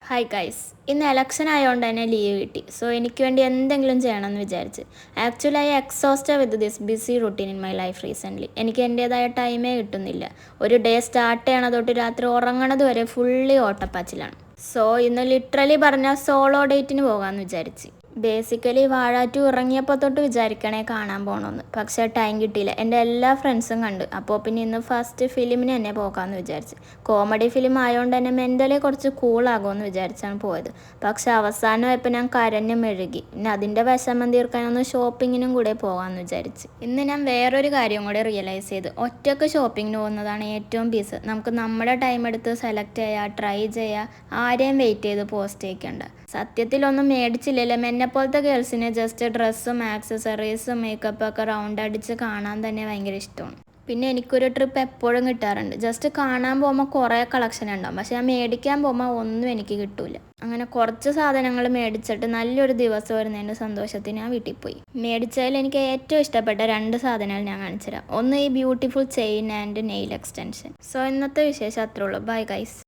Hi guys, ഇന്ന് election ആയതുകൊണ്ട് തന്നെ ലീവ് കിട്ടി. സോ എനിക്ക് വേണ്ടി എന്തെങ്കിലും ചെയ്യണമെന്ന് വിചാരിച്ച്. Actually I exhausted with this busy routine in my life recently. എനിക്ക് എൻ്റേതായ ടൈമേ കിട്ടുന്നില്ല. ഒരു ഡേ സ്റ്റാർട്ട് ചെയ്യണത് തൊട്ട് രാത്രി ഉറങ്ങണത് വരെ ഫുള്ളി ഓട്ടപ്പാച്ചിലാണ്. സോ ഇന്ന് ലിറ്ററലി പറഞ്ഞാൽ സോളോ ഡേറ്റിന് പോകാമെന്ന് വിചാരിച്ച്. ബേസിക്കലി വാഴ 2 ഇറങ്ങിയപ്പോൾ തൊട്ട് വിചാരിക്കണേ കാണാൻ പോകണമെന്ന്. പക്ഷേ ടൈം കിട്ടിയില്ല. എൻ്റെ എല്ലാ ഫ്രണ്ട്സും കണ്ട്. അപ്പോൾ പിന്നെ ഇന്ന് ഫസ്റ്റ് ഫിലിമിന് തന്നെ പോകാമെന്ന് വിചാരിച്ച്. കോമഡി ഫിലിം ആയതുകൊണ്ട് തന്നെ മെൻ്റലി കുറച്ച് കൂളാകുമെന്ന് വിചാരിച്ചാണ് പോയത്. പക്ഷെ അവസാനമായപ്പോൾ ഞാൻ കരഞ്ഞ് മെഴുകി. പിന്നെ അതിൻ്റെ വിഷമം തീർക്കാനൊന്ന് ഷോപ്പിങ്ങിനും കൂടെ പോകാമെന്ന് വിചാരിച്ച്. ഇന്ന് ഞാൻ വേറൊരു കാര്യം കൂടെ റിയലൈസ് ചെയ്ത്. ഒറ്റയ്ക്ക് ഷോപ്പിങ്ങിന് പോകുന്നതാണ് ഏറ്റവും പീസ്. നമുക്ക് നമ്മുടെ ടൈം എടുത്ത് സെലക്ട് ചെയ്യുക, ട്രൈ ചെയ്യുക, ആരെയും വെയിറ്റ് ചെയ്ത് പോസ്റ്റ് ചെയ്യിക്കണ്ട. സത്യത്തിലൊന്നും മേടിച്ചില്ലല്ലോ. എന്നെപ്പോലത്തെ ഗേൾസിന് ജസ്റ്റ് ഡ്രസ്സും ആക്സസറീസും മേക്കപ്പൊക്കെ റൗണ്ട് അടിച്ച് കാണാൻ തന്നെ ഭയങ്കര ഇഷ്ടമാണ്. പിന്നെ എനിക്കൊരു ട്രിപ്പ് എപ്പോഴും കിട്ടാറുണ്ട്. ജസ്റ്റ് കാണാൻ പോകുമ്പോൾ കുറേ കളക്ഷൻ ഉണ്ടാവും, പക്ഷെ ഞാൻ മേടിക്കാൻ പോകുമ്പോൾ ഒന്നും എനിക്ക് കിട്ടൂല. അങ്ങനെ കുറച്ച് സാധനങ്ങൾ മേടിച്ചിട്ട് നല്ലൊരു ദിവസം വരുന്നതിൻ്റെ സന്തോഷത്തിന് ഞാൻ വീട്ടിൽ പോയി. മേടിച്ചതിൽ എനിക്ക് ഏറ്റവും ഇഷ്ടപ്പെട്ട 2 സാധനങ്ങൾ ഞാൻ കാണിച്ചു തരാം. ഒന്ന് ഈ beautiful chain and nail extension. So ഇന്നത്തെ വിശേഷം അത്രേ ഉള്ളൂ. Bye guys.